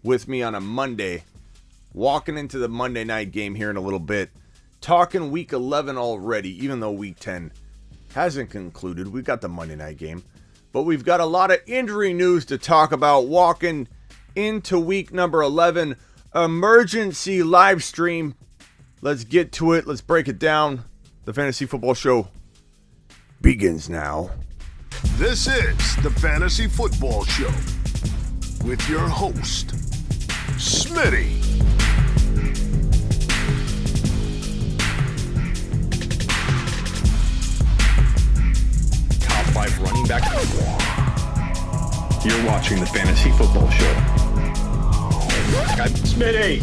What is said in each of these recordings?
with me on a Monday, walking into the Monday night game here in a little bit, talking week 11 already, even though week 10 hasn't concluded. We've got the Monday night game, but we've got a lot of injury news to talk about walking into week number 11. Emergency live stream. Let's get to it. Let's break it down. The Fantasy Football Show begins now. This is the Fantasy Football Show with your host, Smitty. Top 5 running back. You're watching the Fantasy Football Show. Smitty!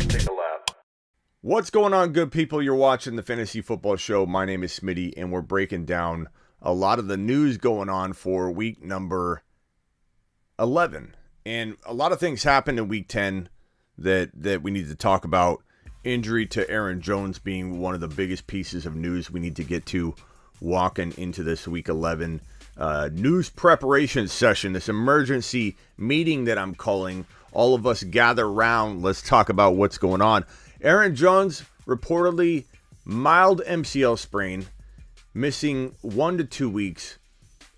Take a lap. What's going on, good people? You're watching the Fantasy Football Show. My name is Smitty, and we're breaking down a lot of the news going on for week number 11. And a lot of things happened in week 10 that we need to talk about. Injury to Aaron Jones being one of the biggest pieces of news we need to get to walking into this week 11 news preparation session, this emergency meeting that I'm calling. All of us gather around. Let's talk about what's going on. Aaron Jones reportedly mild MCL sprain, missing 1 to 2 weeks.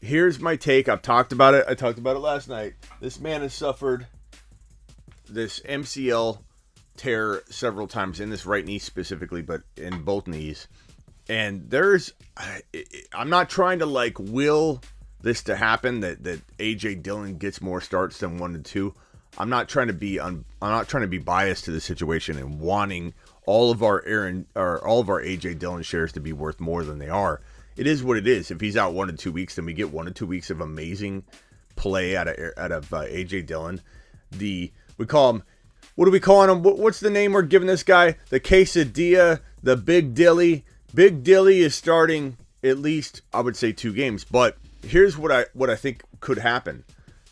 Here's my take. I've talked about it. I talked about it last night. This man has suffered this MCL tear several times in this right knee specifically, but in both knees. And I'm not trying to will this to happen that AJ Dillon gets more starts than 1 to 2. I'm not trying to be biased to the situation and wanting all of our AJ Dillon shares to be worth more than they are. It is what it is. If he's out 1 to 2 weeks, then we get 1 to 2 weeks of amazing play out of AJ Dillon. We call him. What are we calling him? What's the name we're giving this guy? The Quesadilla, the Big Dilly. Big Dilly is starting at least, I would say, 2 games. But here's what I think could happen.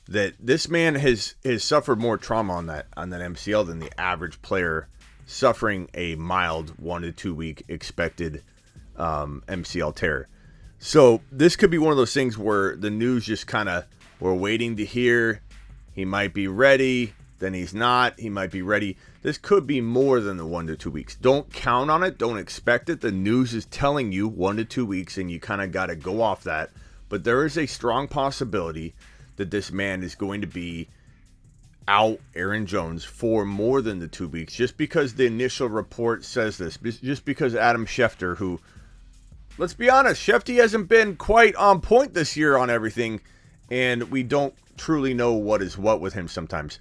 That this man has suffered more trauma on that MCL than the average player suffering a mild 1 to 2 week expected MCL tear. So this could be one of those things where the news just kind of, we're waiting to hear he might be ready, then he's not, he might be ready. This could be more than the 1 to 2 weeks. Don't count on it, don't expect it. The news is telling you 1 to 2 weeks and you kind of got to go off that. But there is a strong possibility that this man is going to be out, Aaron Jones, for more than the 2 weeks, just because the initial report says this, just because Adam Schefter, who, let's be honest, Shefty hasn't been quite on point this year on everything, and we don't truly know what is what with him sometimes.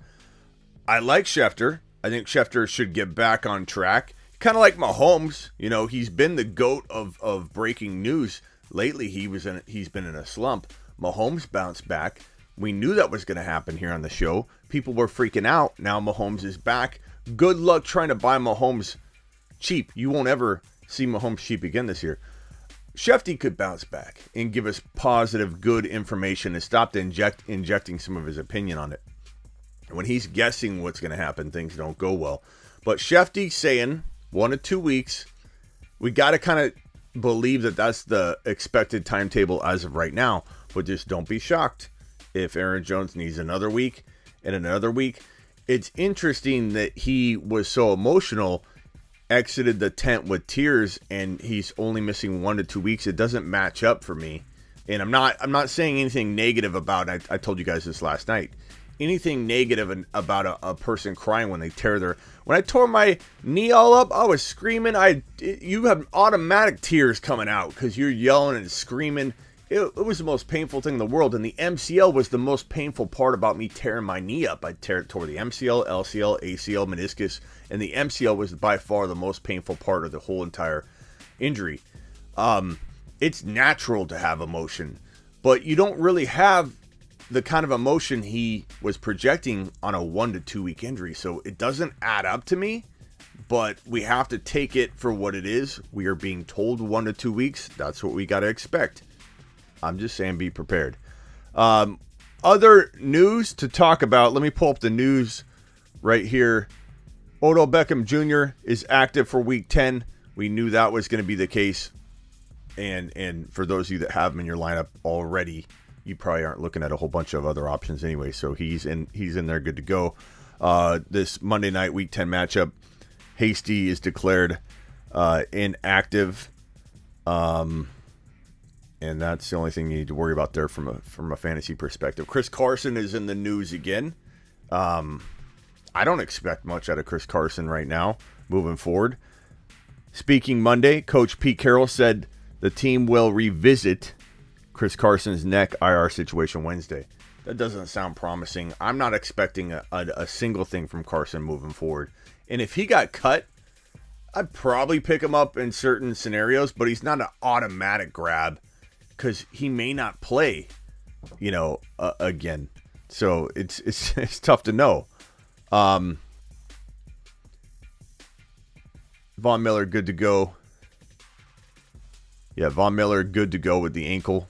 I like Schefter. I think Schefter should get back on track. Kind of like Mahomes, he's been the GOAT of breaking news. Lately, he's been in a slump. Mahomes bounced back. We knew that was going to happen here on the show. People were freaking out. Now Mahomes is back. Good luck trying to buy Mahomes cheap. You won't ever see Mahomes cheap again this year. Shefty could bounce back and give us positive, good information and stop injecting some of his opinion on it. When he's guessing what's going to happen, things don't go well. But Shefty saying 1 to 2 weeks, we got to kind of believe that that's the expected timetable as of right now. But just don't be shocked if Aaron Jones needs another week and another week. It's interesting that he was so emotional, exited the tent with tears, and he's only missing 1 to 2 weeks. It doesn't match up for me. And I'm not saying anything negative about it. I told you guys this last night. Anything negative about a person crying when they when I tore my knee all up, I was screaming. You have automatic tears coming out because you're yelling and screaming. It was the most painful thing in the world, and the MCL was the most painful part about me tearing my knee up. I tore the MCL, LCL, ACL, meniscus, and the MCL was by far the most painful part of the whole entire injury. It's natural to have emotion, but you don't really have the kind of emotion he was projecting on a 1 to 2 week injury, so it doesn't add up to me, but we have to take it for what it is. We are being told 1 to 2 weeks. That's what we got to expect. I'm just saying be prepared. Other news to talk about. Let me pull up the news right here. Odell Beckham Jr. is active for week 10. We knew that was going to be the case. And for those of you that have him in your lineup already, you probably aren't looking at a whole bunch of other options anyway. So he's in there good to go. This Monday night Week 10 matchup, Hasty is declared inactive. And that's the only thing you need to worry about there from a fantasy perspective. Chris Carson is in the news again. I don't expect much out of Chris Carson right now moving forward. Speaking Monday, Coach Pete Carroll said the team will revisit Chris Carson's neck IR situation Wednesday. That doesn't sound promising. I'm not expecting a single thing from Carson moving forward. And if he got cut, I'd probably pick him up in certain scenarios, but he's not an automatic grab because he may not play, again. So it's tough to know. Von Miller good to go. Yeah, Von Miller good to go with the ankle.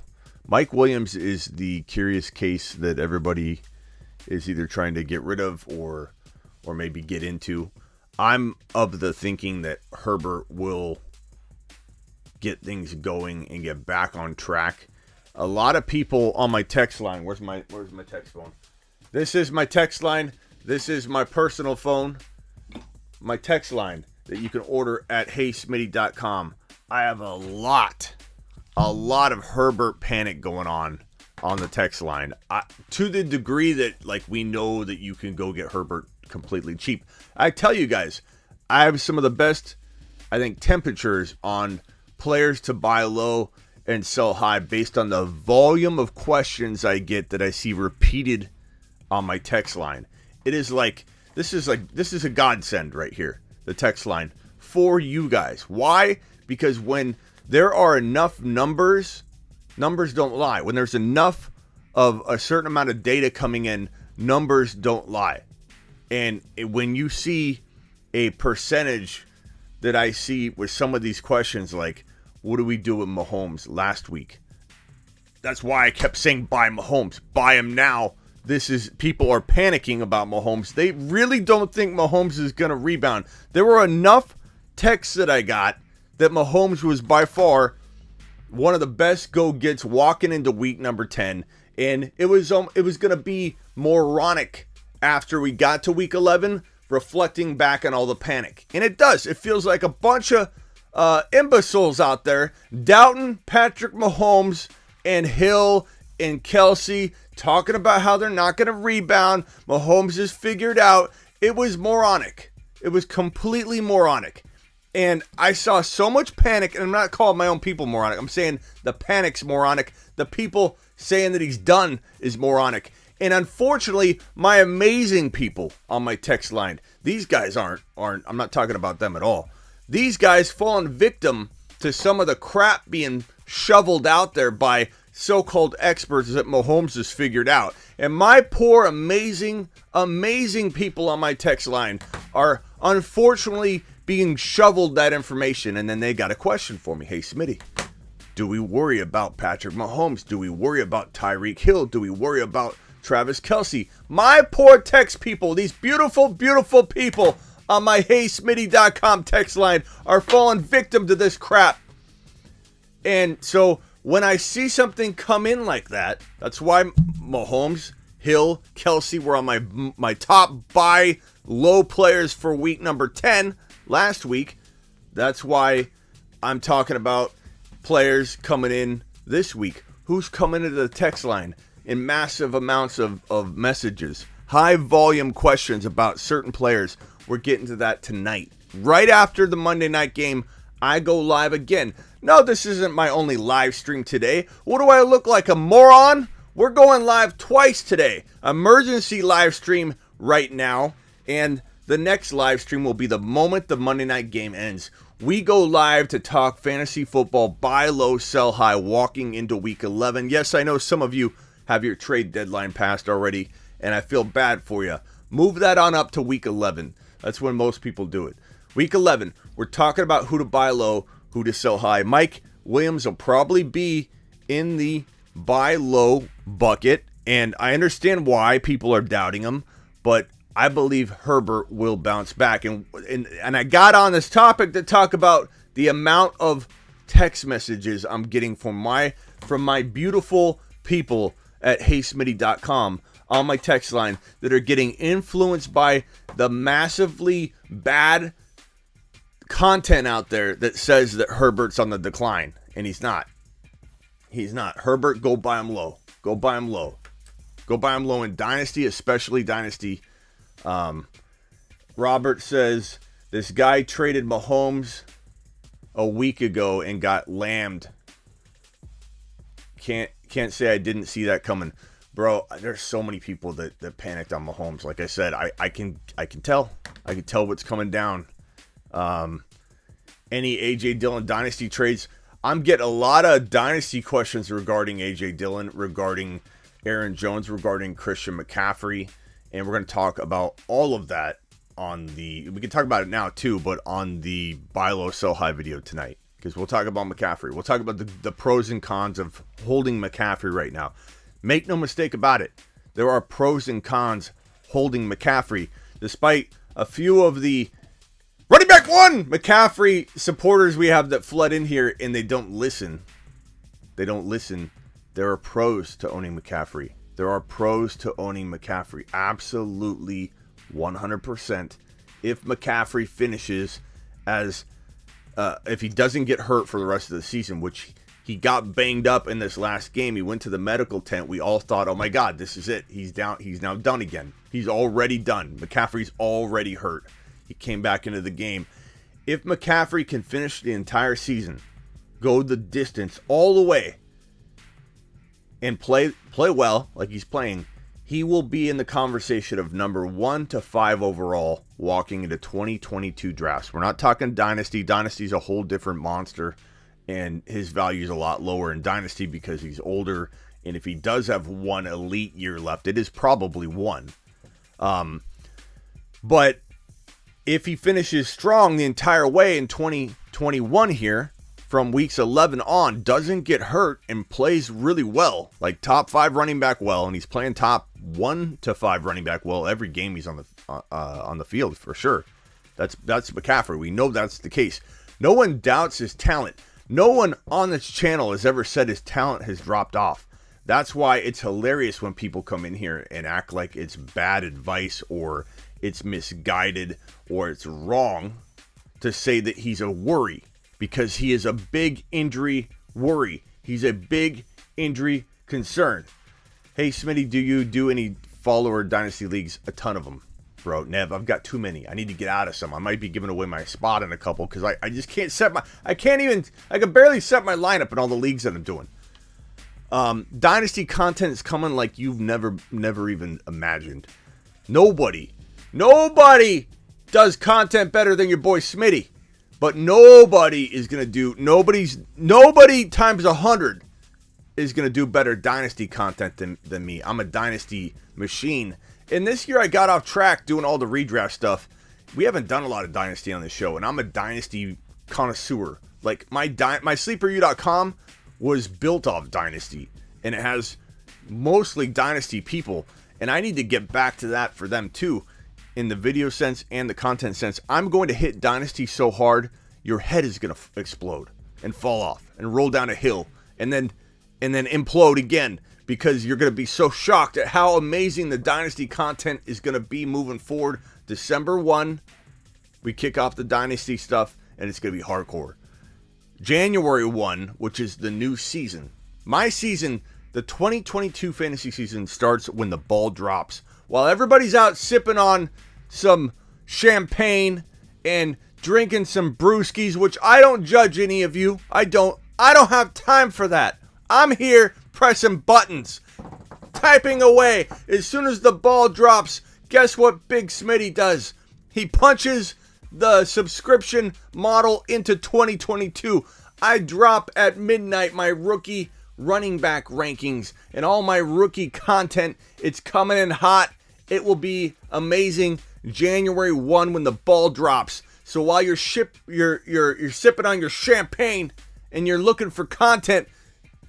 Mike Williams is the curious case that everybody is either trying to get rid of or maybe get into. I'm of the thinking that Herbert will get things going and get back on track. A lot of people on my text line. Where's my text phone? This is my text line. This is my personal phone. My text line that you can order at heysmitty.com. I have a lot of Herbert panic going on the text line. To the degree that we know that you can go get Herbert completely cheap. I tell you guys, I have some of the best, I think, temperatures on players to buy low and sell high based on the volume of questions I get that I see repeated on my text line. It is this is a godsend right here, the text line for you guys. Why? Because when there are enough numbers don't lie. When there's enough of a certain amount of data coming in, numbers don't lie. And when you see a percentage that I see with some of these questions, like, what do we do with Mahomes last week? That's why I kept saying buy Mahomes. Buy him now. People are panicking about Mahomes. They really don't think Mahomes is going to rebound. There were enough texts that I got that Mahomes was by far one of the best go-gets walking into week number 10. And it was going to be moronic after we got to week 11, reflecting back on all the panic. And it does. It feels like a bunch of imbeciles out there doubting Patrick Mahomes and Hill and Kelsey, talking about how they're not going to rebound. Mahomes is figured out. It was moronic. It was completely moronic. And I saw so much panic, and I'm not calling my own people moronic. I'm saying the panic's moronic. The people saying that he's done is moronic. And unfortunately, my amazing people on my text line, these guys aren't, I'm not talking about them at all. These guys fallen victim to some of the crap being shoveled out there by so-called experts that Mahomes has figured out. And my poor, amazing people on my text line are unfortunately being shoveled that information. And then they got a question for me. Hey, Smitty, do we worry about Patrick Mahomes? Do we worry about Tyreek Hill? Do we worry about Travis Kelsey? My poor text people, these beautiful, beautiful people on my heysmitty.com text line are falling victim to this crap. And so when I see something come in like that, that's why Mahomes, Hill, Kelsey were on my top buy low players for week number 10 last week. That's why I'm talking about players coming in this week. Who's coming into the text line in massive amounts of messages? High volume questions about certain players. We're getting to that tonight. Right after the Monday night game, I go live again. No, this isn't my only live stream today. What do I look like, a moron? We're going live twice today. Emergency live stream right now. And the next live stream will be the moment the Monday night game ends. We go live to talk fantasy football, buy low, sell high, walking into week 11. Yes, I know some of you have your trade deadline passed already, and I feel bad for you. Move that on up to week 11. That's when most people do it. Week 11, we're talking about who to buy low, who to sell high. Mike Williams will probably be in the buy low bucket, and I understand why people are doubting him, but I believe Herbert will bounce back. And I got on this topic to talk about the amount of text messages I'm getting from my beautiful people at heysmitty.com on my text line that are getting influenced by the massively bad content out there that says that Herbert's on the decline, and he's not. He's not. Herbert, go buy him low. Go buy him low. Go buy him low in Dynasty, especially Dynasty. Robert says this guy traded Mahomes a week ago and got lammed. Can't say I didn't see that coming. Bro, there's so many people that panicked on Mahomes. Like I said, I can tell. I can tell what's coming down. Any A.J. Dillon Dynasty trades? I'm getting a lot of Dynasty questions regarding A.J. Dillon, regarding Aaron Jones, regarding Christian McCaffrey. And we're going to talk about all of that we can talk about it now too, but on the buy low, sell high video tonight. Because we'll talk about McCaffrey. We'll talk about the pros and cons of holding McCaffrey right now. Make no mistake about it. There are pros and cons holding McCaffrey. Despite a few of the running back one McCaffrey supporters we have that flood in here and they don't listen. They don't listen. There are pros to owning McCaffrey. There are pros to owning McCaffrey. Absolutely 100%. If McCaffrey finishes as if he doesn't get hurt for the rest of the season, which he got banged up in this last game. He went to the medical tent. We all thought, oh my God, this is it. He's down. He's now done again. He's already done. McCaffrey's already hurt. He came back into the game. If McCaffrey can finish the entire season, go the distance all the way, and play well like he's playing, he will be in the conversation of number 1 to 5 overall walking into 2022 drafts. We're not talking Dynasty. Dynasty's a whole different monster, and his value is a lot lower in Dynasty because he's older, and if he does have one elite year left, it is probably one. But if he finishes strong the entire way in 2021 here, from weeks 11 on, doesn't get hurt and plays really well, like top 5 running back well, and he's playing top 1 to 5 running back well every game he's on the field for sure. That's McCaffrey. We know that's the case. No one doubts his talent. No one on this channel has ever said his talent has dropped off. That's why it's hilarious when people come in here and act like it's bad advice or it's misguided or it's wrong to say that he's a worry. Because he is a big injury worry. He's a big injury concern. Hey, Smitty, do you do any follower dynasty leagues? A ton of them, bro. Nev, I've got too many. I need to get out of some. I might be giving away my spot in a couple because I just can't I can barely set my lineup in all the leagues that I'm doing. Dynasty content is coming like you've never even imagined. Nobody does content better than your boy Smitty. But nobody is going to do, nobody times 100 is going to do better Dynasty content than me. I'm a Dynasty machine. And this year I got off track doing all the redraft stuff. We haven't done a lot of Dynasty on this show, and I'm a Dynasty connoisseur. Like my sleeperu.com was built off Dynasty, and it has mostly Dynasty people. And I need to get back to that for them too. In the video sense and the content sense, I'm going to hit Dynasty so hard, your head is going to explode and fall off and roll down a hill and then implode again because you're going to be so shocked at how amazing the Dynasty content is going to be moving forward. December 1, we kick off the Dynasty stuff and it's going to be hardcore. January 1, which is the new season. My season, the 2022 fantasy season starts when the ball drops. While everybody's out sipping on some champagne and drinking some brewskis, which I don't judge any of you. I don't have time for that. I'm here pressing buttons, typing away. As soon as the ball drops, guess what Big Smitty does? He punches the subscription model into 2022. I drop at midnight my rookie running back rankings and all my rookie content. It's coming in hot. It will be amazing January 1 when the ball drops. So while you're sipping on your champagne and you're looking for content,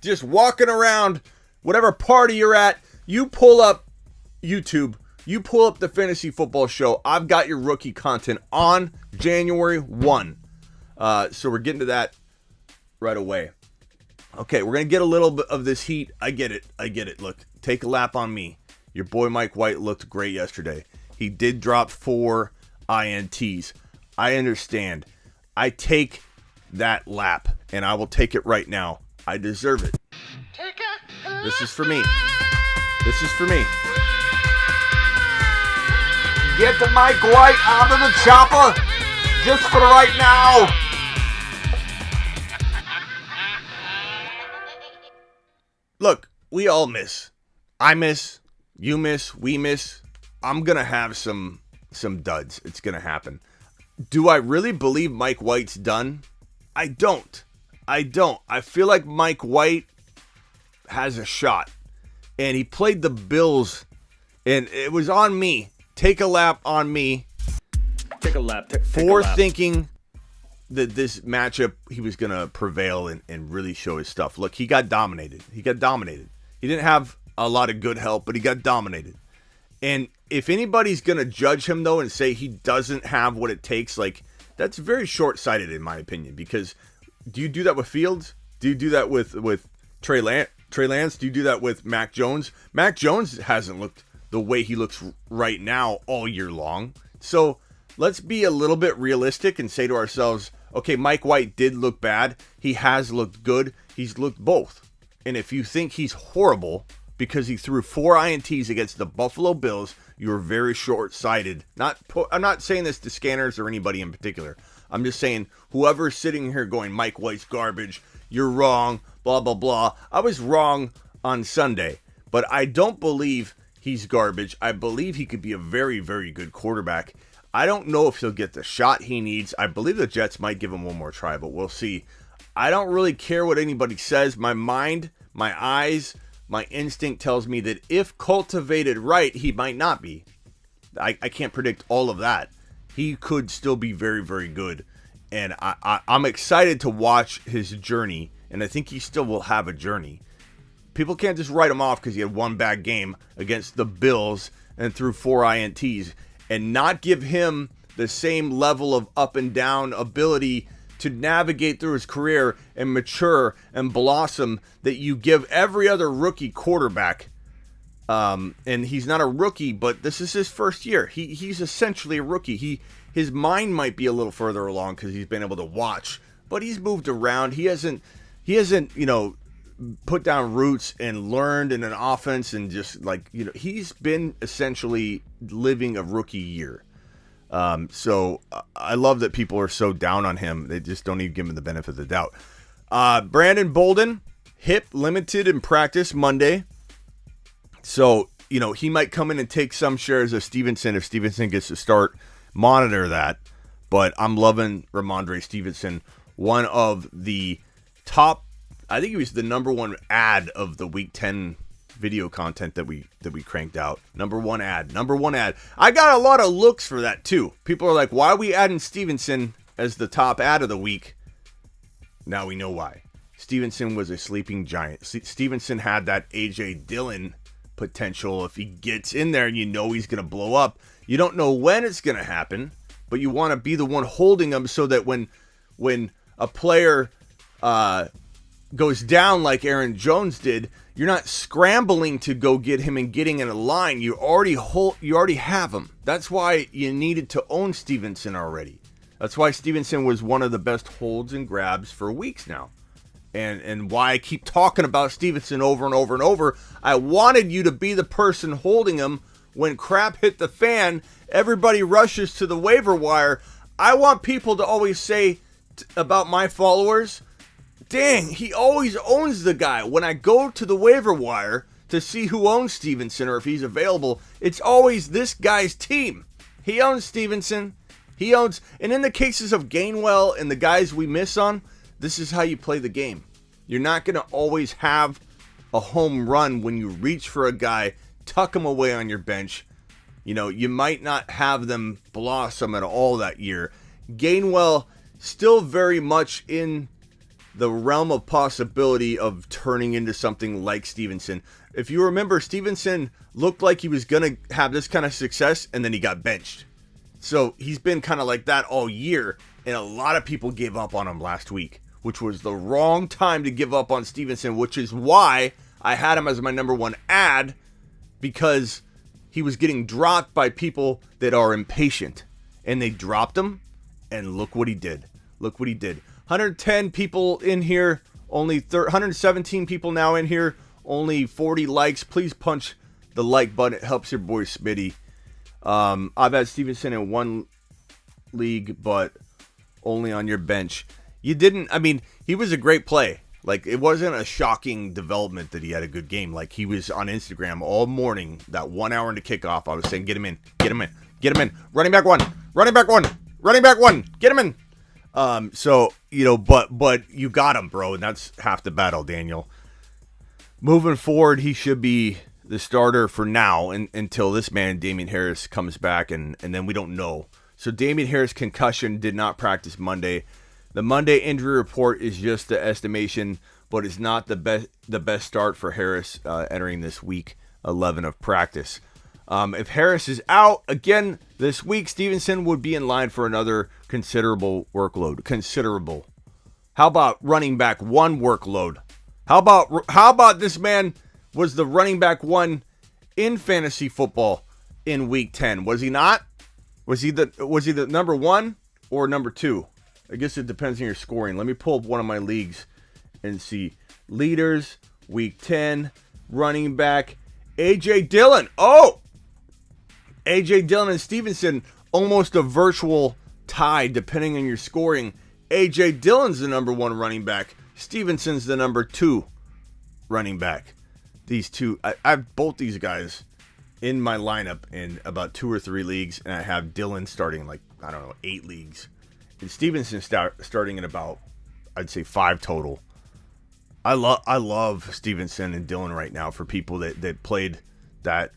just walking around whatever party you're at, you pull up YouTube, you pull up the Fantasy Football Show. I've got your rookie content on January 1. So we're getting to that right away. Okay, we're going to get a little bit of this heat. I get it. Look, Take a lap on me. Your boy Mike White looked great yesterday. He did drop 4 INTs. I understand. I take that lap, and I will take it right now. I deserve it. This is for me. This is for me. Get the Mike White out of the chopper just for right now. Look, we all miss. I miss. You miss. We miss. I'm going to have some duds. It's going to happen. Do I really believe Mike White's done? I don't. I feel like Mike White has a shot. And he played the Bills, and it was on me. Take a lap on me. Take a lap. For thinking that this matchup, he was going to prevail and really show his stuff. Look, he got dominated. He didn't have a lot of good help, but he got dominated. And if anybody's going to judge him, though, and say he doesn't have what it takes, like, that's very short-sighted, in my opinion. Because do you do that with Fields? Do you do that with Trey Lance? Do you do that with Mac Jones? Mac Jones hasn't looked the way he looks right now all year long. So let's be a little bit realistic and say to ourselves, okay, Mike White did look bad. He has looked good. He's looked both. And if you think he's horrible because he threw 4 INTs against the Buffalo Bills, you're very short-sighted. I'm not saying this to Scanners or anybody in particular. I'm just saying whoever's sitting here going, Mike White's garbage, you're wrong, blah, blah, blah. I was wrong on Sunday, but I don't believe he's garbage. I believe he could be a very, very good quarterback. I don't know if he'll get the shot he needs. I believe the Jets might give him one more try, but we'll see. I don't really care what anybody says. My mind, my eyes, my instinct tells me that if cultivated right, he might not be. I can't predict all of that. He could still be very, very good. And I'm excited to watch his journey, and I think he still will have a journey. People can't just write him off because he had one bad game against the Bills and threw 4 INTs and not give him the same level of up and down ability to navigate through his career and mature and blossom that you give every other rookie quarterback. And he's not a rookie, but this is his first year. He's essentially a rookie. His mind might be a little further along because he's been able to watch, but he's moved around. He hasn't, put down roots and learned in an offense and just he's been essentially living a rookie year. So I love that people are so down on him. They just don't even give him the benefit of the doubt. Brandon Bolden, hip limited in practice Monday. So, he might come in and take some shares of Stevenson if Stevenson gets to start. Monitor that. But I'm loving Rhamondre Stevenson. One of the top, I think he was the number one ad of the Week 10 video content that we cranked out. Number one ad. I got a lot of looks for that too. People are like, why are we adding Stevenson as the top ad of the week? Now we know why. Stevenson was a sleeping giant. Stevenson had that A.J. Dillon potential. If he gets in there and he's going to blow up, you don't know when it's going to happen, but you want to be the one holding him so that when a player goes down like Aaron Jones did, you're not scrambling to go get him and getting in a line. You already have him. That's why you needed to own Stevenson already. That's why Stevenson was one of the best holds and grabs for weeks now. And why I keep talking about Stevenson over and over and over. I wanted you to be the person holding him when crap hit the fan. Everybody rushes to the waiver wire. I want people to always say about my followers, dang, he always owns the guy. When I go to the waiver wire to see who owns Stevenson or if he's available, it's always this guy's team. He owns Stevenson. And in the cases of Gainwell and the guys we miss on, this is how you play the game. You're not going to always have a home run when you reach for a guy, tuck him away on your bench. You might not have them blossom at all that year. Gainwell still very much in the realm of possibility of turning into something like Stevenson. If you remember, Stevenson looked like he was going to have this kind of success, and then he got benched. So he's been kind of like that all year, and a lot of people gave up on him last week, which was the wrong time to give up on Stevenson, which is why I had him as my number one ad because he was getting dropped by people that are impatient. And they dropped him, and look what he did. Look what he did. 110 people in here, only 117 people now in here, only 40 likes. Please punch the like button. It helps your boy Smitty. I've had Stevenson in one league, but only on your bench. You didn't, I mean, he was a great play. Like, it wasn't a shocking development that he had a good game. Like, he was on Instagram all morning, that 1 hour into kickoff. I was saying, get him in, get him in, get him in. Running back one, running back one, running back one, get him in. So, you know, but you got him, bro, and that's half the battle, Daniel. Moving forward, he should be the starter for now until this man, Damian Harris, comes back, and then we don't know. So Damian Harris concussion, did not practice Monday. The Monday injury report is just the estimation, but it's not the best start for Harris entering this week 11 of practice. If Harris is out again this week, Stevenson would be in line for another considerable workload. Considerable. How about running back one workload? How about this man was the running back one in fantasy football in week 10? Was he not? Was he the number one or number two? I guess it depends on your scoring. Let me pull up one of my leagues and see. Leaders, week 10, running back, A.J. Dillon. Oh! A.J. Dillon and Stevenson, almost a virtual tie depending on your scoring. A.J. Dillon's the number one running back. Stevenson's the number two running back. These two, I have both these guys in my lineup in about 2 or 3 leagues, and I have Dillon starting like, 8 leagues. And Stevenson starting in about, I'd say 5 total. I love Stevenson and Dillon right now for people that played that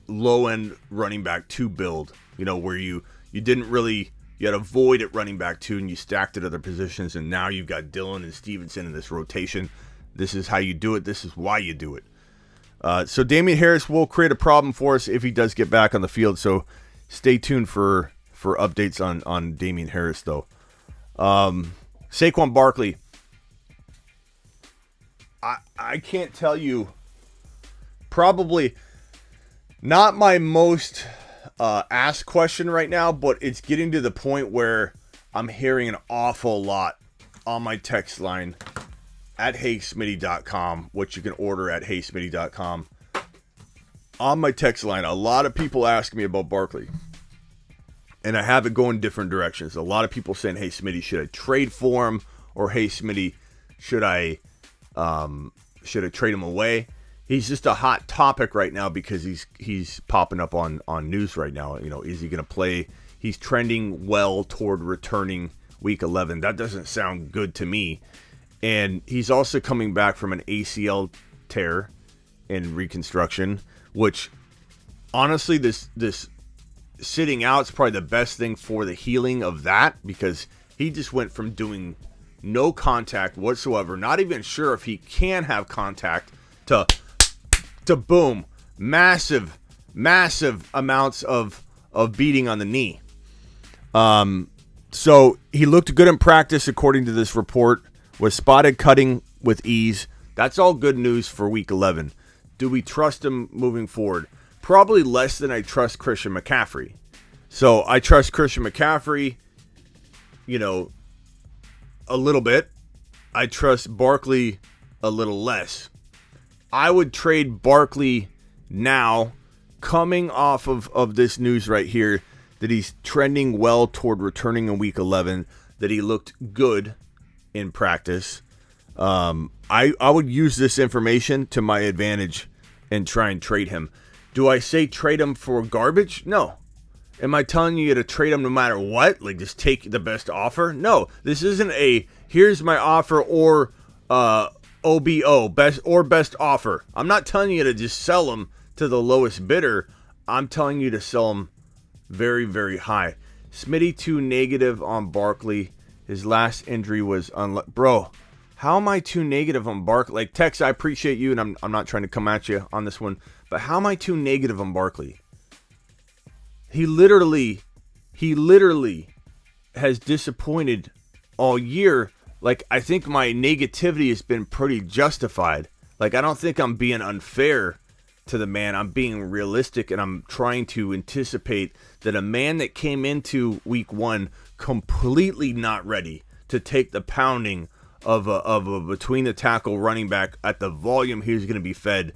low-end running back 2 build, you know, where you didn't really, you had a void at running back 2 and you stacked at other positions, and now you've got Dillon and Stevenson in this rotation. This is how you do it. This is why you do it. So Damian Harris will create a problem for us if he does get back on the field, so stay tuned for updates on Damian Harris, though. Saquon Barkley. I can't tell you, probably not my most asked question right now, but it's getting to the point where I'm hearing an awful lot on my text line at heysmitty.com, which you can order at heysmitty.com. On my text line, a lot of people ask me about Barkley. And I have it going different directions. A lot of people saying, hey, Smitty, should I trade for him? Or, hey, Smitty, should I trade him away? He's just a hot topic right now because he's popping up on news right now. You know, is he going to play? He's trending well toward returning week 11. That doesn't sound good to me. And he's also coming back from an ACL tear and reconstruction, which, honestly, this sitting out is probably the best thing for the healing of that, because he just went from doing no contact whatsoever, not even sure if he can have contact, to boom, massive amounts of beating on the knee. So he looked good in practice, according to this report, was spotted cutting with ease. That's all good news for week 11. Do we trust him moving forward? Probably less than I trust Christian McCaffrey. So I trust Christian McCaffrey, you know, a little bit. I trust Barkley a little less. I would trade Barkley now, coming off of this news right here, that he's trending well toward returning in week 11, that he looked good in practice. I would use this information to my advantage and try and trade him. Do I say trade him for garbage? No. Am I telling you to trade him no matter what? Like, just take the best offer? No. This isn't a here's my offer or OBO, best offer. I'm not telling you to just sell him to the lowest bidder. I'm telling you to sell him very, very high. Smitty 2 negative on Barkley. His last injury was bro, how am I 2 negative on Barkley? Like, Tex, I appreciate you, and I'm not trying to come at you on this one, but how am I 2 negative on Barkley? He literally has disappointed all year. Like, I think my negativity has been pretty justified. Like, I don't think I'm being unfair to the man. I'm being realistic, and I'm trying to anticipate that a man that came into week 1 completely not ready to take the pounding of a between the tackle running back at the volume he was going to be fed,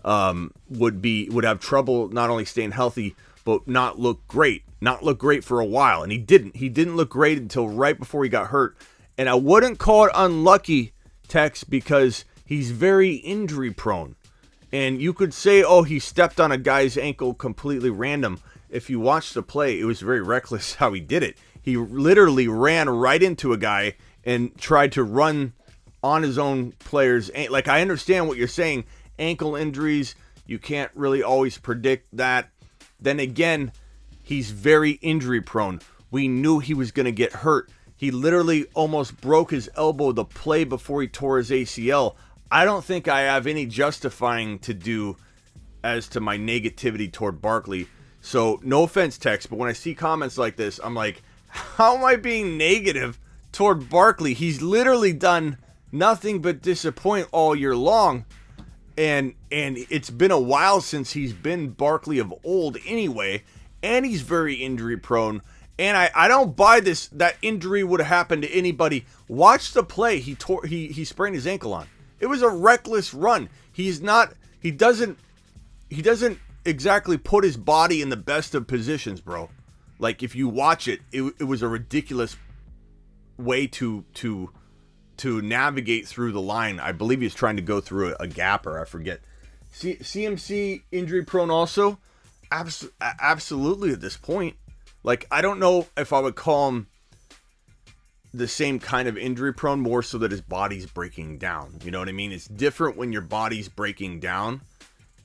would have trouble not only staying healthy but not look great for a while. And he didn't look great until right before he got hurt. And I wouldn't call it unlucky, Tex, because he's very injury prone. And you could say, oh, he stepped on a guy's ankle completely random. If you watch the play, it was very reckless how he did it. He literally ran right into a guy and tried to run on his own players. Like, I understand what you're saying. Ankle injuries, you can't really always predict that. Then again, he's very injury prone. We knew he was going to get hurt. He literally almost broke his elbow the play before he tore his ACL. I don't think I have any justifying to do as to my negativity toward Barkley. So, no offense, Tex, but when I see comments like this, I'm like, how am I being negative toward Barkley? He's literally done nothing but disappoint all year long. And it's been a while since he's been Barkley of old anyway. And he's very injury prone. And I don't buy this, that injury would have happened to anybody. Watch the play he sprained his ankle on. It was a reckless run. He doesn't exactly put his body in the best of positions, bro. Like, if you watch it, it was a ridiculous way to navigate through the line. I believe he's trying to go through a gap, or I forget. CMC injury prone also? Absolutely at this point. Like, I don't know if I would call him the same kind of injury prone, more so that his body's breaking down. You know what I mean? It's different when your body's breaking down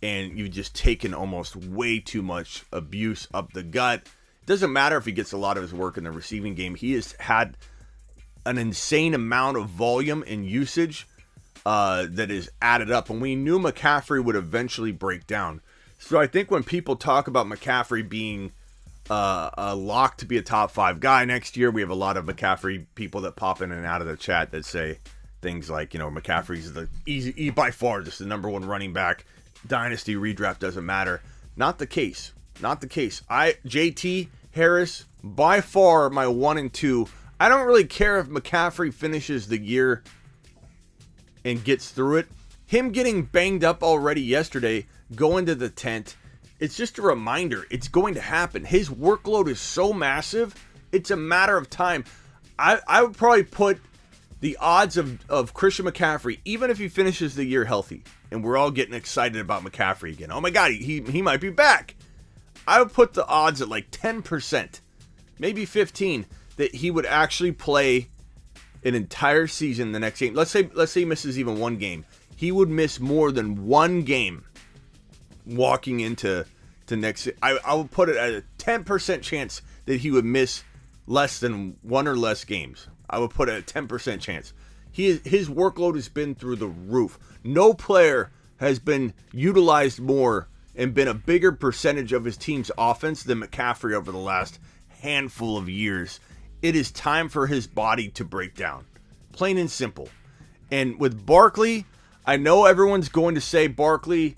and you've just taken almost way too much abuse up the gut. It doesn't matter if he gets a lot of his work in the receiving game. He has had an insane amount of volume and usage that is added up. And we knew McCaffrey would eventually break down. So I think when people talk about McCaffrey being a lock to be a top 5 guy next year, we have a lot of McCaffrey people that pop in and out of the chat that say things like, you know, McCaffrey's by far just the number 1 running back. Dynasty redraft doesn't matter. Not the case. JT Harris, by far my 1 and 2. I don't really care if McCaffrey finishes the year and gets through it. Him getting banged up already yesterday, going to the tent, it's just a reminder. It's going to happen. His workload is so massive, it's a matter of time. I would probably put the odds of Christian McCaffrey, even if he finishes the year healthy, and we're all getting excited about McCaffrey again. Oh my God, he might be back. I would put the odds at like 10%, maybe 15%, that he would actually play an entire season the next game. Let's say he misses even one game. He would miss more than one game walking into next. I would put it at a 10% chance that he would miss less than 1 or less games. I would put it at a 10% chance. His workload has been through the roof. No player has been utilized more and been a bigger percentage of his team's offense than McCaffrey over the last handful of years. It is time for his body to break down. Plain and simple. And with Barkley, I know everyone's going to say Barkley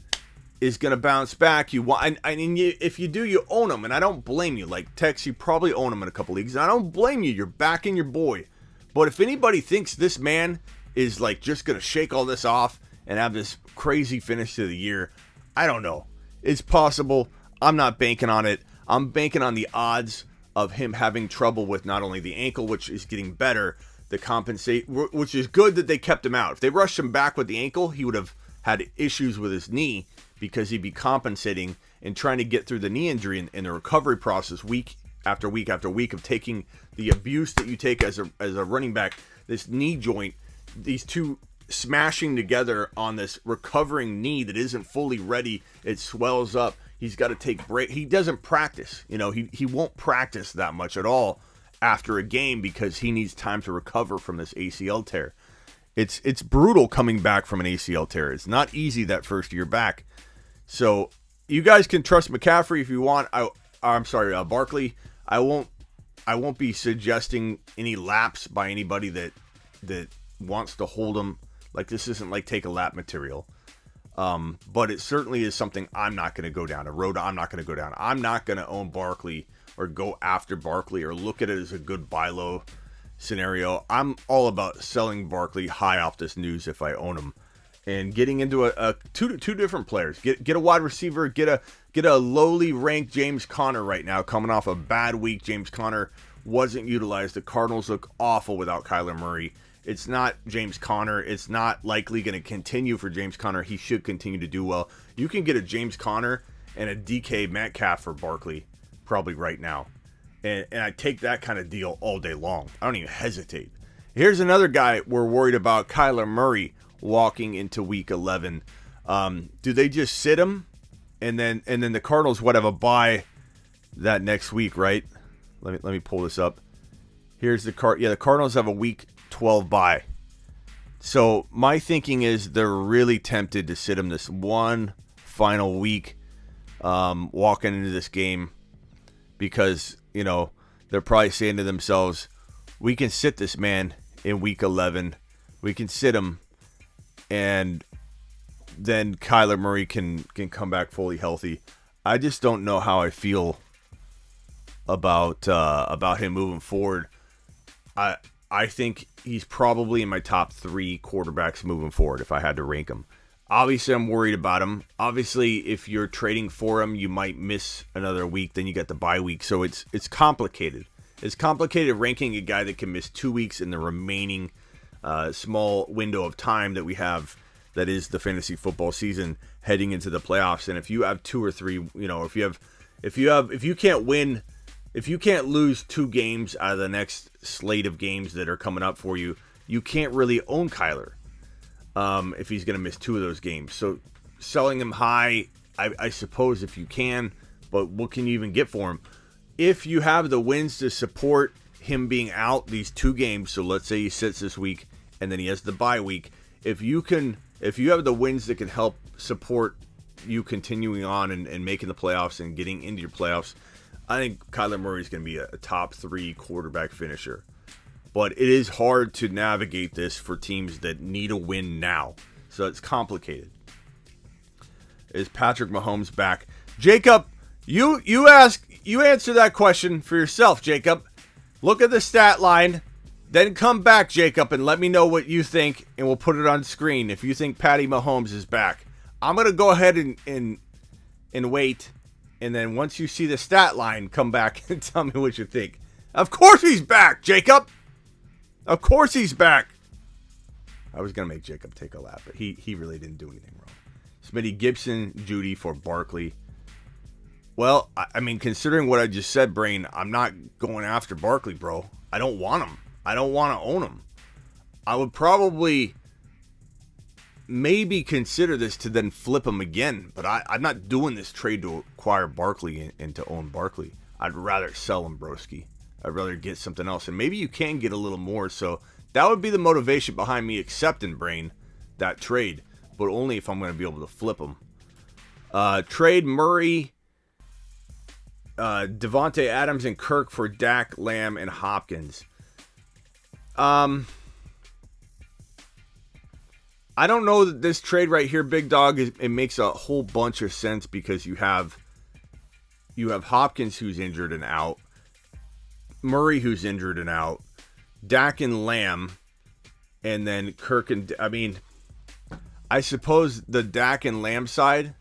is going to bounce back. If you do, you own him, and I don't blame you. Like Tex, you probably own him in a couple leagues, and I don't blame you. You're backing your boy. But if anybody thinks this man is like just going to shake all this off and have this crazy finish to the year, I don't know. It's possible. I'm not banking on it. I'm banking on the odds of him having trouble with not only the ankle, which is getting better, the compensate, which is good that they kept him out. If they rushed him back with the ankle, he would have had issues with his knee because he'd be compensating and trying to get through the knee injury in the recovery process week after week after week of taking the abuse that you take as a running back, this knee joint, these two smashing together on this recovering knee that isn't fully ready. It swells up. He's got to take break. He doesn't practice. You know, he won't practice that much at all after a game because he needs time to recover from this ACL tear. It's brutal coming back from an ACL tear. It's not easy that first year back. So you guys can trust McCaffrey if you want. Barkley. I won't be suggesting any lapse by anybody that wants to hold him. Like, this isn't like take a lap material. But it certainly is something I'm not going to go down, a road I'm not going to go down. I'm not going to own Barkley or go after Barkley or look at it as a good buy low scenario. I'm all about selling Barkley high off this news if I own him, and getting into two different players. Get a wide receiver, get a lowly ranked James Conner right now, coming off a bad week. James Conner wasn't utilized. The Cardinals look awful without Kyler Murray. It's not James Conner. It's not likely going to continue for James Conner. He should continue to do well. You can get a James Conner and a DK Metcalf for Barkley probably right now. And I take that kind of deal all day long. I don't even hesitate. Here's another guy we're worried about, Kyler Murray, walking into week 11. Do they just sit him? And then the Cardinals would have a bye that next week, right? Let me pull this up. Here's the Cardinals have a week 12 bye. So my thinking is they're really tempted to sit him this one final week, walking into this game, because they're probably saying to themselves, we can sit this man in week 11. We can sit him, and then Kyler Murray can come back fully healthy. I just don't know how I feel about him moving forward. I think he's probably in my top 3 quarterbacks moving forward if I had to rank him. Obviously, I'm worried about him. Obviously, if you're trading for him, you might miss another week. Then you get the bye week. So it's complicated. It's complicated ranking a guy that can miss 2 weeks in the remaining small window of time that we have, that is the fantasy football season heading into the playoffs. And if you have 2 or 3, if you can't win, if you can't lose 2 games out of the next slate of games that are coming up for you, you can't really own Kyler if he's going to miss 2 of those games. So selling him high, I suppose, if you can, but what can you even get for him? If you have the wins to support him being out these 2 games, so let's say he sits this week and then he has the bye week, if you have the wins that can help support you continuing on and making the playoffs and getting into your playoffs, I think Kyler Murray is going to be a top 3 quarterback finisher. But it is hard to navigate this for teams that need a win now. So it's complicated. Is Patrick Mahomes back? Jacob, you answer that question for yourself, Jacob. Look at the stat line. Then come back, Jacob, and let me know what you think, and we'll put it on screen if you think Patty Mahomes is back. I'm going to go ahead and wait. And then once you see the stat line, come back and tell me what you think. Of course he's back, Jacob. Of course he's back. I was going to make Jacob take a lap, but he really didn't do anything wrong. Smitty, Gibson, Judy for Barkley. Well, I mean, considering what I just said, Brain, I'm not going after Barkley, bro. I don't want him. I don't want to own him. I would probably maybe consider this to then flip him again, but I'm not doing this trade to acquire Barkley and to own Barkley. I'd rather sell him, broski. I'd rather get something else, and maybe you can get a little more. So that would be the motivation behind me accepting, Brain, that trade, but only if I'm going to be able to flip him. Trade Murray, Devontae Adams, and Kirk for Dak, Lamb, and Hopkins. I don't know that this trade right here, Big Dog, it makes a whole bunch of sense, because you have Hopkins, who's injured and out, Murray, who's injured and out, Dak and Lamb, and then Kirk and, I mean, I suppose the Dak and Lamb side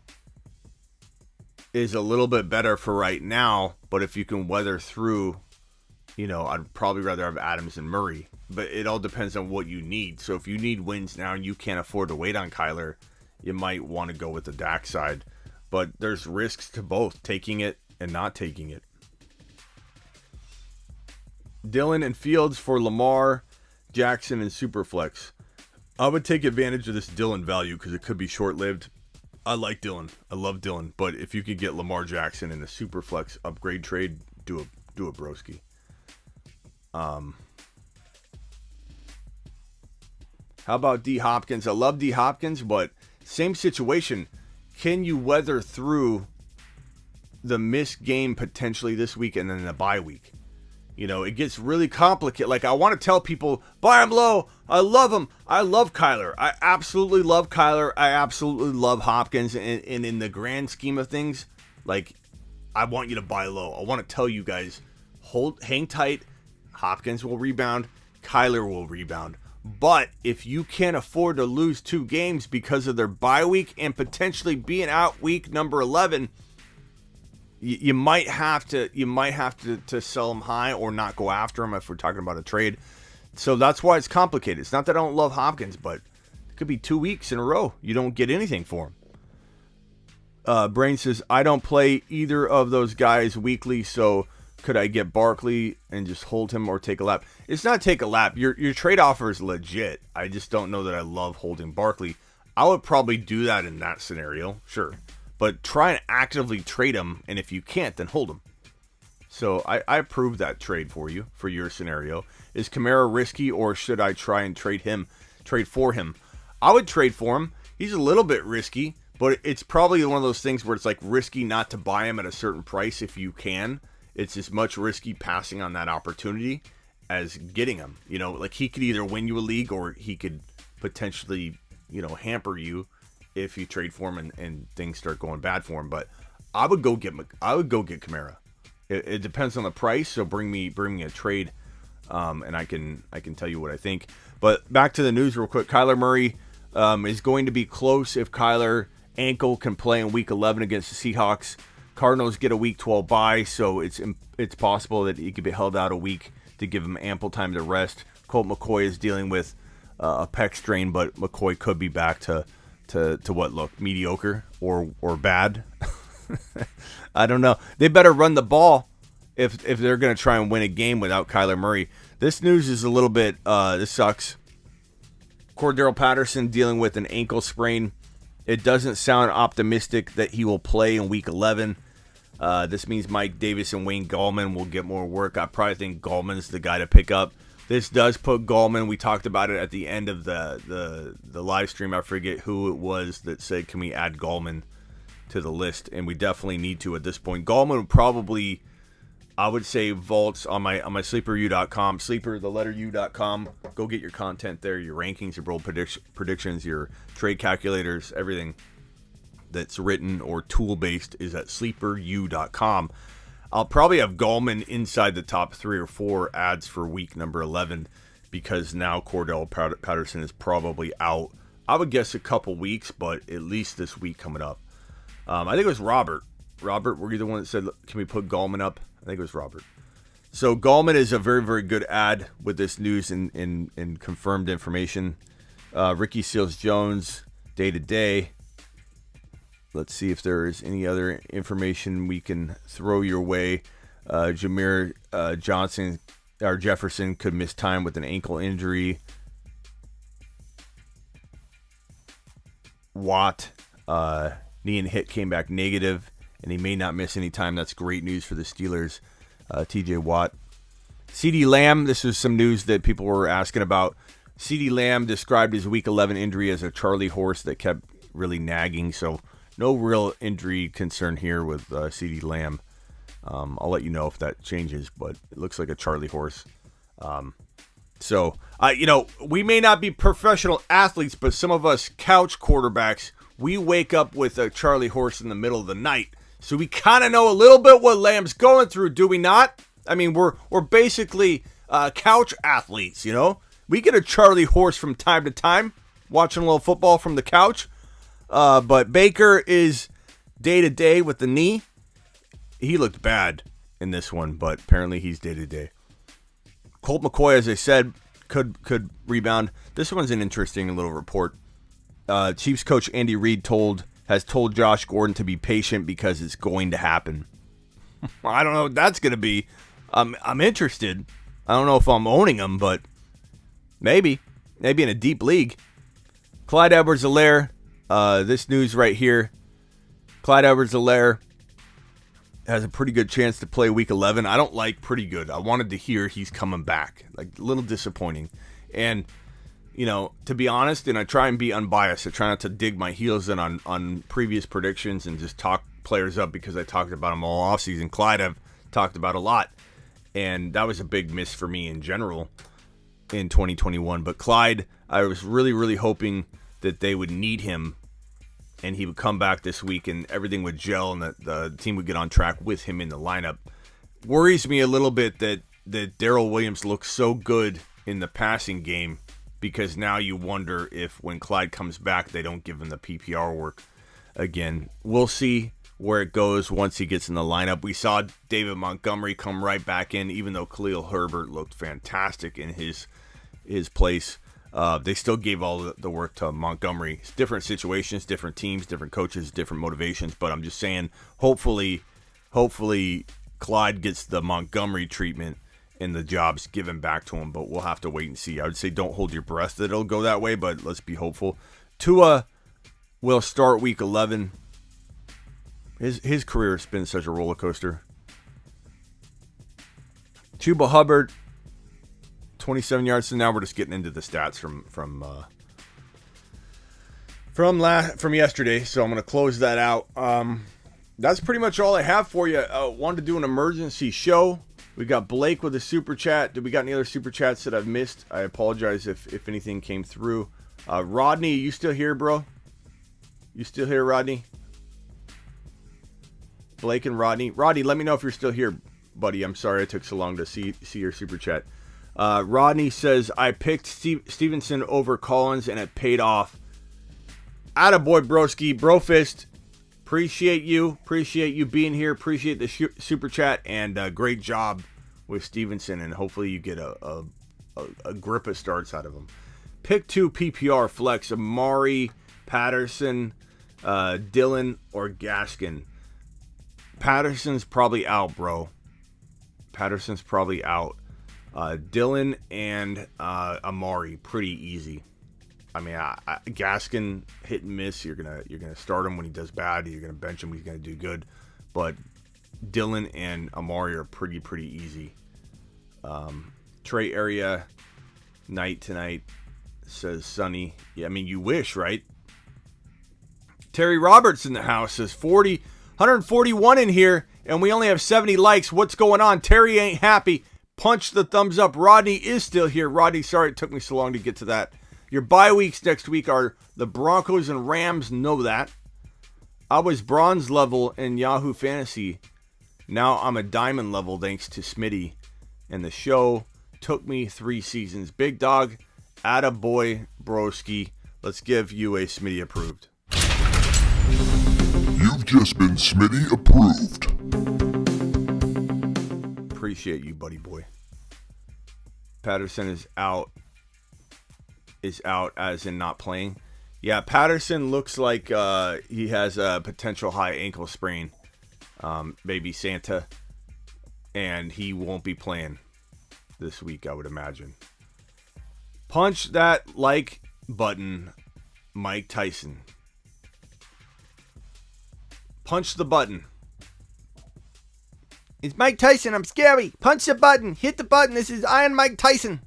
is a little bit better for right now, but if you can weather through, I'd probably rather have Adams and Murray. But it all depends on what you need. So if you need wins now and you can't afford to wait on Kyler, you might want to go with the Dak side. But there's risks to both, taking it and not taking it. Dillon and Fields for Lamar, Jackson, and Superflex. I would take advantage of this Dillon value because it could be short-lived. I like Dillon. I love Dillon. But if you could get Lamar Jackson in the Superflex upgrade trade, do a broski. How about D. Hopkins? I love D. Hopkins, but same situation. Can you weather through the missed game potentially this week and then the bye week? It gets really complicated. Like, I want to tell people, buy him low. I love him. I love Kyler. I absolutely love Kyler. I absolutely love Hopkins. And in the grand scheme of things, like, I want you to buy low. I want to tell you guys, hang tight. Hopkins will rebound. Kyler will rebound. But if you can't afford to lose 2 games because of their bye week and potentially being out week number 11, you might have to sell them high or not go after them if we're talking about a trade. So that's why it's complicated. It's not that I don't love Hopkins, but it could be 2 weeks in a row you don't get anything for him. Brain says, I don't play either of those guys weekly, so could I get Barkley and just hold him or take a lap? It's not take a lap. Your trade offer is legit. I just don't know that I love holding Barkley. I would probably do that in that scenario, sure. But try and actively trade him, and if you can't, then hold him. So I approved that trade for you, for your scenario. Is Kamara risky, or should I try and trade for him? I would trade for him. He's a little bit risky, but it's probably one of those things where it's like risky not to buy him at a certain price if you can. It's as much risky passing on that opportunity as getting him. Like he could either win you a league or he could potentially, hamper you if you trade for him and things start going bad for him. But I would go get Kamara. It depends on the price. So bring me a trade, and I can tell you what I think. But back to the news real quick. Kyler Murray is going to be close if Kyler ankle can play in Week 11 against the Seahawks. Cardinals get a Week 12 bye, so it's possible that he could be held out a week to give him ample time to rest. Colt McCoy is dealing with a pec strain, but McCoy could be back to what look mediocre or bad. I don't know. They better run the ball if they're going to try and win a game without Kyler Murray. This news is a little bit this sucks. Cordero Patterson dealing with an ankle sprain. It doesn't sound optimistic that he will play in Week 11. This means Mike Davis and Wayne Gallman will get more work. I probably think Gallman's the guy to pick up. This does put Gallman, we talked about it at the end of the live stream. I forget who it was that said, can we add Gallman to the list? And we definitely need to at this point. Gallman would probably, I would say, vaults on my sleeperu.com, sleeper.u.com. Go get your content there, your rankings, your bold predictions, your trade calculators, everything that's written or tool-based is at sleeperu.com. I'll probably have Gallman inside the top 3 or 4 ads for week number 11 because now Cordell Patterson is probably out. I would guess a couple weeks, but at least this week coming up. I think it was Robert. Robert, were you the one that said, can we put Gallman up? I think it was Robert. So Gallman is a very, very good ad with this news and confirmed information. Ricky Seals-Jones, day-to-day. Let's see if there is any other information we can throw your way. Jameer Johnson or Jefferson could miss time with an ankle injury. Watt, knee and hit came back negative, and he may not miss any time. That's great news for the Steelers. TJ Watt. CeeDee Lamb, this was some news that people were asking about. CeeDee Lamb described his Week 11 injury as a Charlie horse that kept really nagging, so no real injury concern here with CeeDee Lamb. I'll let you know if that changes, but it looks like a Charlie horse. We may not be professional athletes, but some of us couch quarterbacks, we wake up with a Charlie horse in the middle of the night. So we kind of know a little bit what Lamb's going through, do we not? I mean, we're basically couch athletes, We get a Charlie horse from time to time, watching a little football from the couch. But Baker is day-to-day with the knee. He looked bad in this one, but apparently he's day-to-day. Colt McCoy, as I said, could rebound. This one's an interesting little report. Chiefs coach Andy Reid has told Josh Gordon to be patient because it's going to happen. I don't know what that's going to be. I'm interested. I don't know if I'm owning him, but maybe in a deep league. Clyde Edwards-Helaire. This news right here. Clyde Edwards-Helaire has a pretty good chance to play Week 11. I don't like pretty good. I wanted to hear he's coming back. Like, a little disappointing. And, to be honest, and I try and be unbiased. I try not to dig my heels in on previous predictions and just talk players up because I talked about them all offseason. Clyde I've talked about a lot. And that was a big miss for me in general in 2021. But Clyde, I was really, really hoping that they would need him and he would come back this week and everything would gel and that the team would get on track with him in the lineup. Worries me a little bit that Darrell Williams looks so good in the passing game, because now you wonder if when Clyde comes back, they don't give him the PPR work again. We'll see where it goes once he gets in the lineup. We saw David Montgomery come right back in, even though Khalil Herbert looked fantastic in his place. They still gave all the work to Montgomery. It's different situations, different teams, different coaches, different motivations. But I'm just saying, hopefully Clyde gets the Montgomery treatment and the job's given back to him. But we'll have to wait and see. I would say don't hold your breath that it'll go that way, but let's be hopeful. Tua will start week 11. His career has been such a roller coaster. Chuba Hubbard, 27 yards. So now we're just getting into the stats from yesterday. So I'm going to close that out. That's pretty much all I have for you. Wanted to do an emergency show. We got Blake with a super chat. Did we got any other super chats that I've missed? I apologize if anything came through. Rodney, you still here, bro? You still here, Rodney? Blake and Rodney. Rodney, let me know if you're still here, buddy. I'm sorry it took so long to see your super chat. Rodney says, I picked Stevenson over Collins and it paid off. Attaboy, broski. Brofist. Appreciate you being here. Appreciate the super chat, and great job with Stevenson, and hopefully you get a grip of starts out of him. Pick 2 PPR flex: Amari, Patterson, Dillon, or Gaskin. Patterson's probably out, bro. Patterson's probably out. Dillon and Amari, pretty easy. I mean, Gaskin, hit and miss. You're gonna start him when he does bad. You're gonna bench him when he's gonna do good. But Dillon and Amari are pretty easy. Trey area, night tonight, says sunny. Yeah, I mean, you wish, right? Terry Roberts in the house says 141 in here, and we only have 70 likes. What's going on? Terry ain't happy. Punch the thumbs up. Rodney is still here. Rodney, sorry it took me so long to get to that. Your bye weeks next week are the Broncos and Rams. Know that. I was bronze level in Yahoo Fantasy. Now I'm a diamond level thanks to Smitty. And the show took me 3 seasons. Big dog, attaboy, broski. Let's give you a Smitty approved. You've just been Smitty approved. Appreciate you, buddy boy. Patterson is out. Is out as in not playing. Yeah, Patterson looks like he has a potential high ankle sprain. Maybe Santa. And he won't be playing this week, I would imagine. Punch that like button, Mike Tyson. Punch the button. It's Mike Tyson. I'm scary. Punch the button. Hit the button. This is Iron Mike Tyson.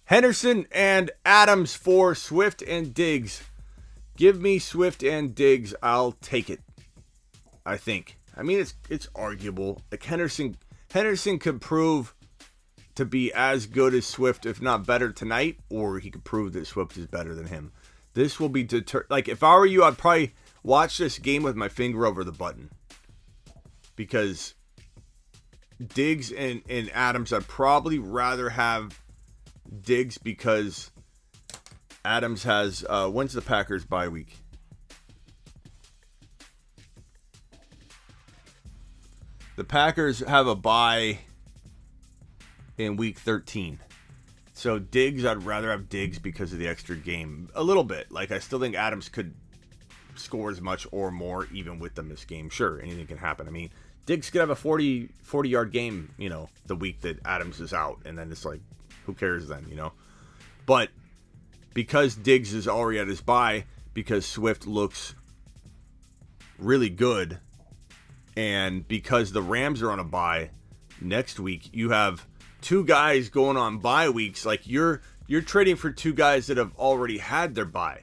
Henderson and Adams for Swift and Diggs. Give me Swift and Diggs. I'll take it. I think. I mean, it's arguable. Like Henderson could prove to be as good as Swift, if not better tonight, or he could prove that Swift is better than him. This will be like if I were you, I'd probably watch this game with my finger over the button, because Diggs and Adams, I'd probably rather have Diggs because Adams has when's the Packers bye week? The Packers have a bye in week 13. So Diggs, I'd rather have Diggs because of the extra game. A little bit. Like, I still think Adams could score as much or more even with them this game. Sure, anything can happen. I mean, Diggs could have a 40-yard game, the week that Adams is out. And then it's like, who cares then, But because Diggs is already at his bye, because Swift looks really good, and because the Rams are on a bye next week, you have 2 guys going on bye weeks. Like you're trading for 2 guys that have already had their bye.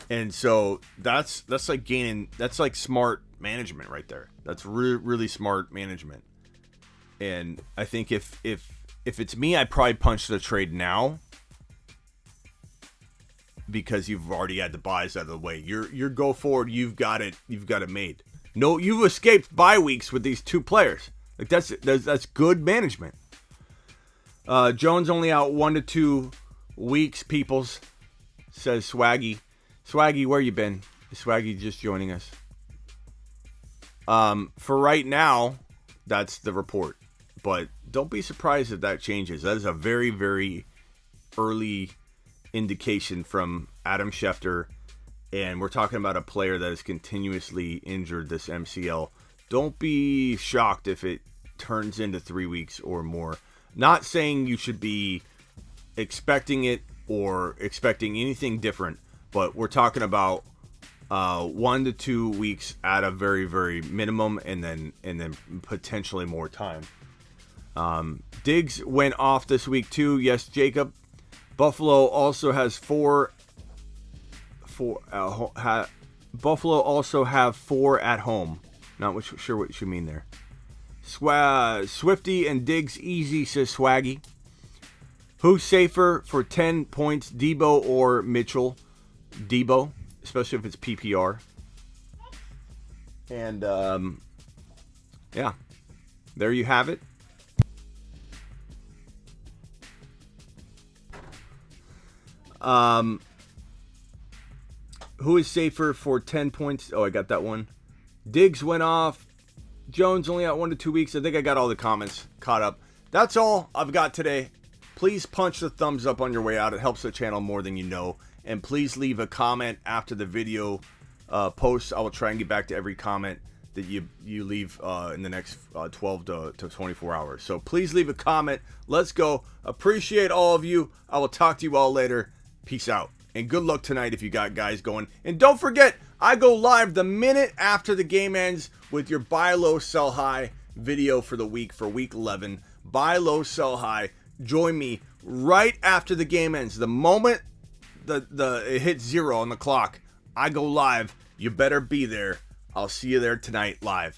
And so that's like smart management right there. That's really smart management. And I think if it's me, I'd probably punch the trade now because you've already had the buys out of the way. Your go forward, you've got it made. No, you've escaped bye weeks with these two players. Like that's good management. Jones only out 1 to 2 weeks, peoples, says Swaggy. Swaggy, where you been? Swaggy just joining us. For right now, that's the report. But don't be surprised if that changes. That is a very, very early indication from Adam Schefter. And we're talking about a player that is continuously injured this MCL. Don't be shocked if it turns into 3 weeks or more. Not saying you should be expecting it or expecting anything different, but we're talking about 1 to 2 weeks at a very, very minimum, and then potentially more time. Diggs went off this week too. Yes, Jacob. Buffalo also has Buffalo also have 4 at home. Not sure what you mean there. Swifty and Diggs easy, says Swaggy. Who's safer for 10 points, Debo or Mitchell? Debo, especially if it's PPR. And yeah, there you have it. Who is safer for 10 points? Oh, I got that one. Diggs went off. Jones only out 1 to 2 weeks. I think I got all the comments caught up. That's all I've got today. Please punch the thumbs up on your way out. It helps the channel more than you know. And please leave a comment after the video post. I will try and get back to every comment that you leave in the next 12 to 24 hours. So please leave a comment. Let's go. Appreciate all of you. I will talk to you all later. Peace out. And good luck tonight if you got guys going. And don't forget, I go live the minute after the game ends with your buy low, sell high video for the week, for week 11. Buy low, sell high. Join me right after the game ends. The moment it hits 0 on the clock, I go live. You better be there. I'll see you there tonight live.